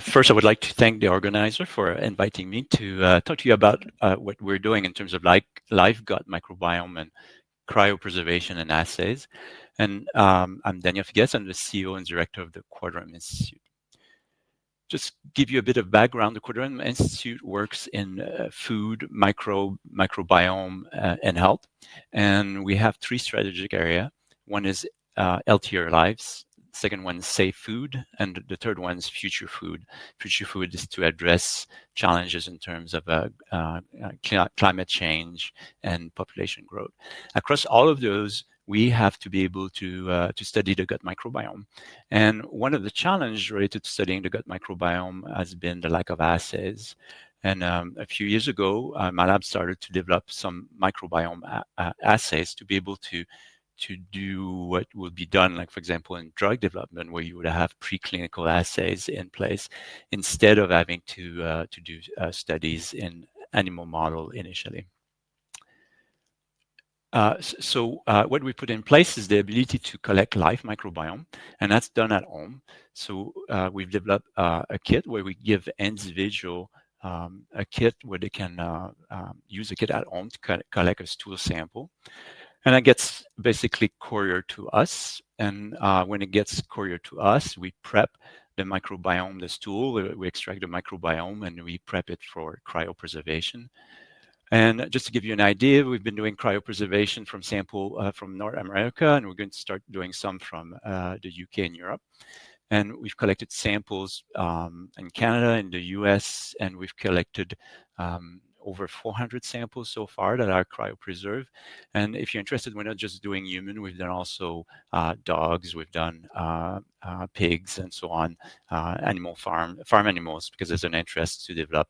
First, I would like to thank the organizer for inviting me to talk to you about what we're doing in terms of live gut microbiome and cryopreservation and assays. And I'm Daniel Figeys. I'm the CEO and director of the Quadrum Institute. Just give you a bit of background, the Quadrum Institute works in food, microbiome, and health. And we have three strategic areas. One is healthier lives. Second one is safe food, and the third one is future food. Future food is to address challenges in terms of climate change and population growth. Across all of those, we have to be able to study the gut microbiome. And one of the challenges related to studying the gut microbiome has been the lack of assays. And a few years ago, my lab started to develop some microbiome assays to be able to do what would be done, like, for example, in drug development, where you would have preclinical assays in place instead of having to do studies in animal model initially. So what we put in place is the ability to collect live microbiome, and that's done at home. So we've developed a kit where we give individual a kit where they can use a kit at home to collect a stool sample. And that gets basically couriered to us. And when it gets couriered to us, we prep the microbiome, the stool, we extract the microbiome, and we prep it for cryopreservation. And just to give you an idea, we've been doing cryopreservation from sample from North America, and we're going to start doing some from the UK and Europe. And we've collected samples in Canada, in the US, and we've collected over 400 samples so far that are cryopreserved. And if you're interested, we're not just doing human, we've done also dogs, we've done pigs, and so on, farm animals, because there's an interest to develop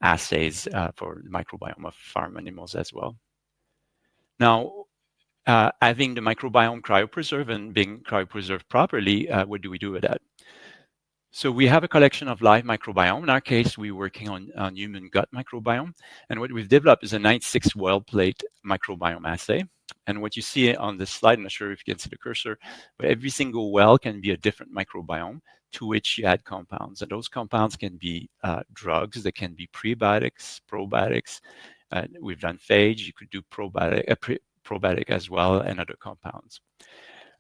assays for the microbiome of farm animals as well. Now, having the microbiome cryopreserved and being cryopreserved properly, what do we do with that? So we have a collection of live microbiome. In our case, we're working on human gut microbiome. And what we've developed is a 96 well plate microbiome assay. And what you see on this slide, I'm not sure if you can see the cursor, but every single well can be a different microbiome to which you add compounds. And those compounds can be drugs, they can be prebiotics, probiotics. We've done phage, you could do probiotic as well, and other compounds.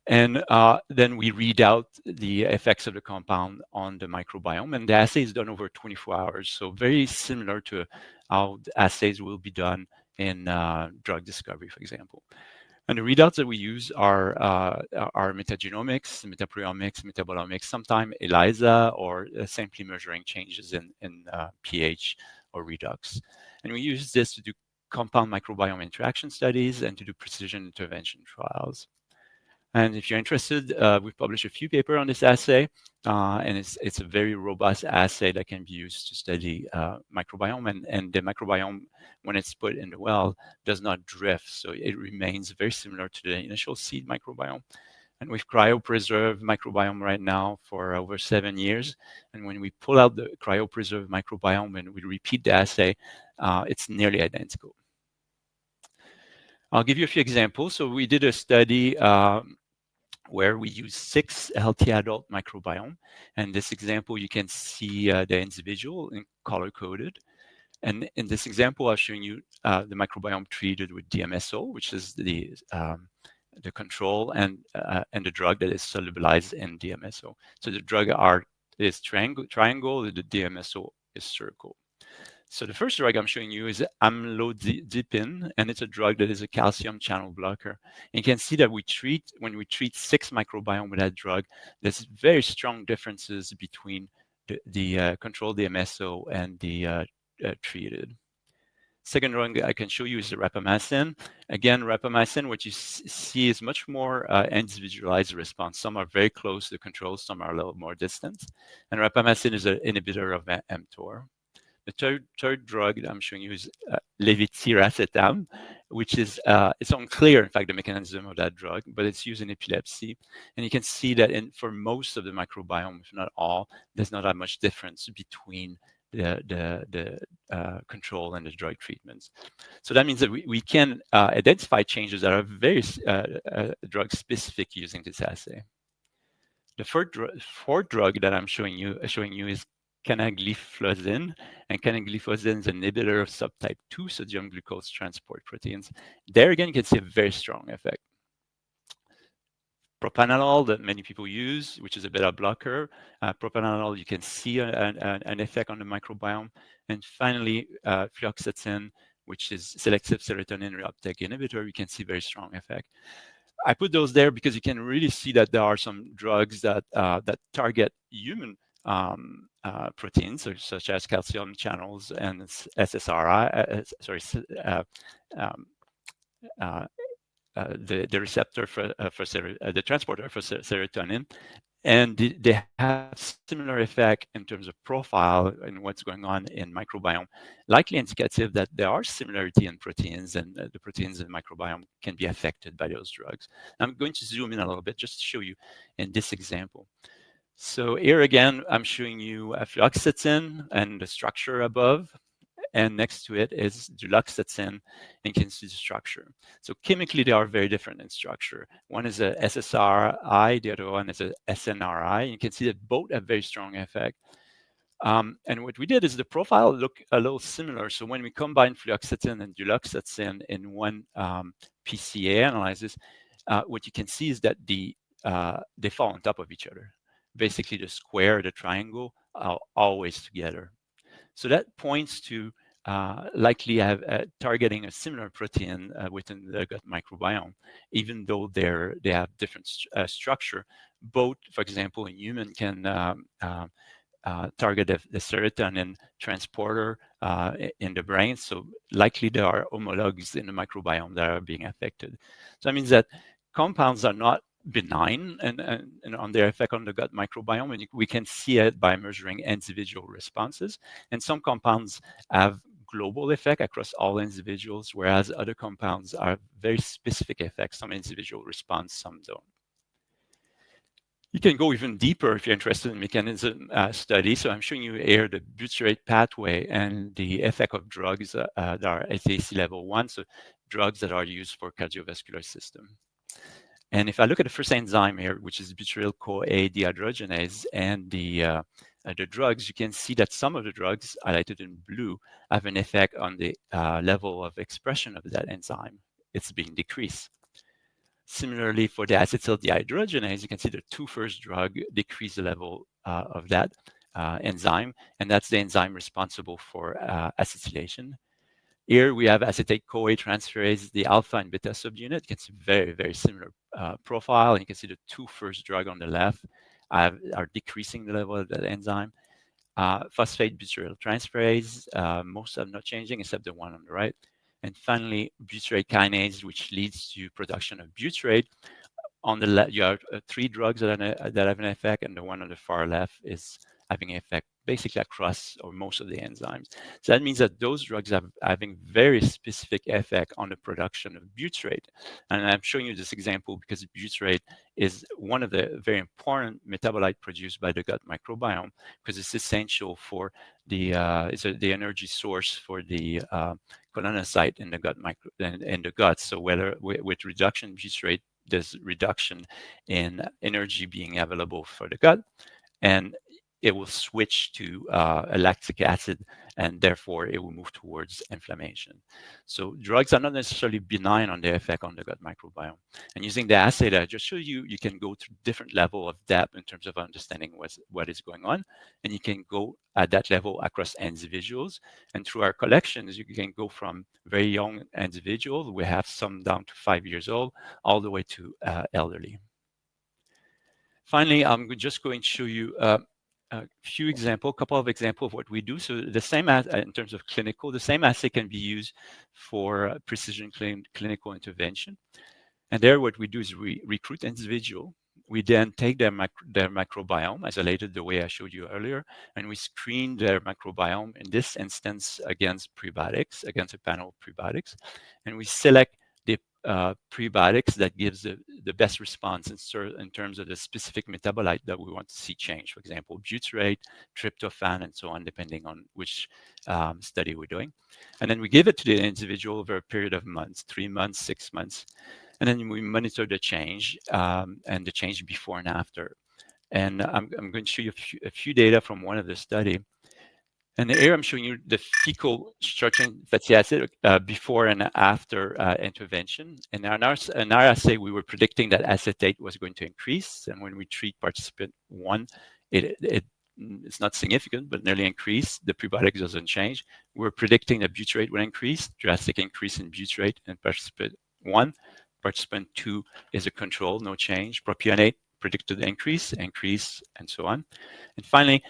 And then we read out the effects of the compound on the microbiome, and the assay is done over 24 hours. So very similar to how the assays will be done in drug discovery, for example. And the readouts that we use are metagenomics, metaprobiomics, metabolomics, sometimes ELISA, or simply measuring changes in pH or redox. And we use this to do compound microbiome interaction studies and to do precision intervention trials. And if you're interested, we've published a few papers on this assay, and it's a very robust assay that can be used to study microbiome. And the microbiome, when it's put in the well, does not drift. So it remains very similar to the initial seed microbiome. And we've cryopreserved microbiome right now for over 7 years. And when we pull out the cryopreserved microbiome and we repeat the assay, it's nearly identical. I'll give you a few examples. So we did a study where we use 6 healthy adult microbiome. And this example, you can see the individual in color-coded. And in this example, I'm showing you the microbiome treated with DMSO, which is the control and the drug that is solubilized in DMSO. So the drug is triangle, the DMSO is circle. So the first drug I'm showing you is amlodipine, and it's a drug that is a calcium channel blocker. And you can see that when we treat 6 microbiome with that drug, there's very strong differences between the control DMSO and the treated. Second drug I can show you is the rapamycin. Again, rapamycin, what you see is much more individualized response. Some are very close to the control, some are a little more distant. And rapamycin is an inhibitor of mTOR. The third drug that I'm showing you is levetiracetam, which is, it's unclear, in fact, the mechanism of that drug, but it's used in epilepsy. And you can see that for most of the microbiome, if not all, there's not that much difference between the control and the drug treatments. So that means that we can identify changes that are very drug-specific using this assay. The fourth drug that I'm showing you is canagliflozin, and canagliflozin is an inhibitor of subtype 2 sodium glucose transport proteins. There again, you can see a very strong effect. Propranolol that many people use, which is a beta blocker. Propranolol, you can see an effect on the microbiome. And finally, fluoxetine, which is selective serotonin reuptake inhibitor, you can see very strong effect. I put those there because you can really see that there are some drugs that target human proteins, such as calcium channels and SSRI, um, uh, the receptor for the transporter for serotonin, and they have similar effect in terms of profile and what's going on in microbiome, likely indicative that there are similarity in proteins, and the proteins in the microbiome can be affected by those drugs. I'm going to zoom in a little bit just to show you in this example. So here again, I'm showing you fluoxetine and the structure above, and next to it is duloxetine, and you can see the structure. So chemically, they are very different in structure. One is a SSRI, the other one is a SNRI. You can see that both have very strong effect. And what we did is the profile look a little similar. So when we combine fluoxetine and duloxetine in one PCA analysis, what you can see is that they fall on top of each other. Basically, the square, the triangle are always together. So that points to likely targeting a similar protein within the gut microbiome, even though they have different structure. Both, for example, in human can target the serotonin transporter in the brain. So likely there are homologs in the microbiome that are being affected. So that means that compounds are not benign and on their effect on the gut microbiome, and we can see it by measuring individual responses. And some compounds have global effect across all individuals, whereas other compounds are very specific effects. Some individual respond, some don't. You can go even deeper if you're interested in mechanism study. So I'm showing you here the butyrate pathway and the effect of drugs that are SAC level 1, so drugs that are used for cardiovascular system. And if I look at the first enzyme here, which is butyryl-CoA dehydrogenase, and the drugs, you can see that some of the drugs highlighted in blue have an effect on the level of expression of that enzyme. It's being decreased. Similarly, for the acetyl dehydrogenase, you can see the two first drug decrease the level of that enzyme, and that's the enzyme responsible for acetylation. Here we have acetate-CoA transferase, the alpha and beta subunit. You can see very, very similar profile. And you can see the two first drug on the left are decreasing the level of that enzyme. Phosphate butyryl transferase, most are not changing except the one on the right. And finally, butyrate kinase, which leads to production of butyrate. On the left, you have three drugs that have an effect, and the one on the far left is having an effect basically across or most of the enzymes. So that means that those drugs are having very specific effect on the production of butyrate. And I'm showing you this example because butyrate is one of the very important metabolites produced by the gut microbiome, because it's essential for the the energy source for the colonocyte in the gut. So whether with reduction butyrate, there's reduction in energy being available for the gut, and it will switch to a lactic acid, and therefore it will move towards inflammation. So drugs are not necessarily benign on their effect on the gut microbiome. And using the assay that I just showed you, you can go to different level of depth in terms of understanding what is going on, and you can go at that level across individuals. And through our collections, you can go from very young individuals, we have some down to 5 years old, all the way to elderly. Finally, I'm just going to show you a few examples, a couple of examples of what we do. So the same in terms of clinical, the same assay can be used for precision clinical intervention. And there what we do is we recruit individual. We then take their microbiome, isolated the way I showed you earlier, and we screen their microbiome, in this instance, against prebiotics, against a panel of prebiotics. And we select the prebiotics that gives the best response in terms of the specific metabolite that we want to see change. For example, butyrate, tryptophan, and so on, depending on which study we're doing. And then we give it to the individual over a period of months, 3 months, 6 months. And then we monitor the change and the change before and after. And I'm going to show you a few data from one of the study. And here I'm showing you the fecal structuring fatty acid before and after intervention. And in our assay, we were predicting that acetate was going to increase. And when we treat participant 1, it's not significant, but nearly increased. The prebiotics doesn't change. We're predicting that butyrate will increase, drastic increase in butyrate in participant 1. Participant 2 is a control, no change. Propionate predicted increase, and so on. And finally,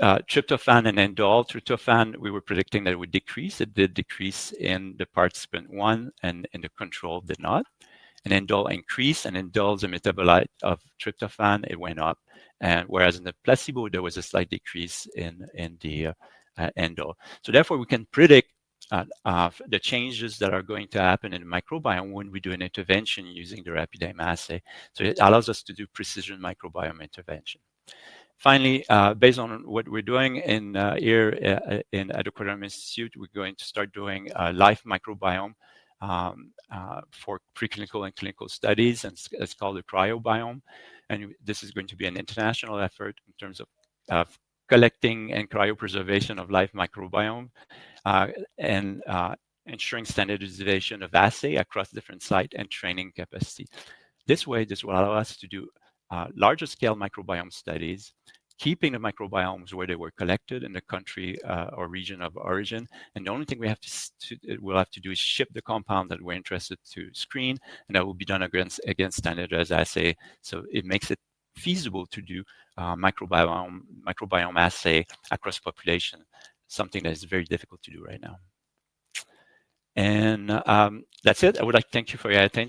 tryptophan and indole. Tryptophan, we were predicting that it would decrease. It did decrease in the participant 1, and in the control did not. And indole increased, and indole is a metabolite of tryptophan. It went up. And whereas in the placebo, there was a slight decrease in the indole. So therefore, we can predict the changes that are going to happen in the microbiome when we do an intervention using the RapidAIM assay. So it allows us to do precision microbiome intervention. Finally, based on what we're doing here at the Cryopreservation Institute, we're going to start doing live microbiome for preclinical and clinical studies, and it's called the Cryobiome. And this is going to be an international effort in terms of collecting and cryopreservation of live microbiome and ensuring standardization of assay across different sites and training capacity. This way, this will allow us to do larger scale microbiome studies, keeping the microbiomes where they were collected in the country or region of origin. And the only thing we'll have to do is ship the compound that we're interested to screen, and that will be done against standardized assay. So it makes it feasible to do microbiome assay across population, something that is very difficult to do right now. And that's it. I would like to thank you for your attention.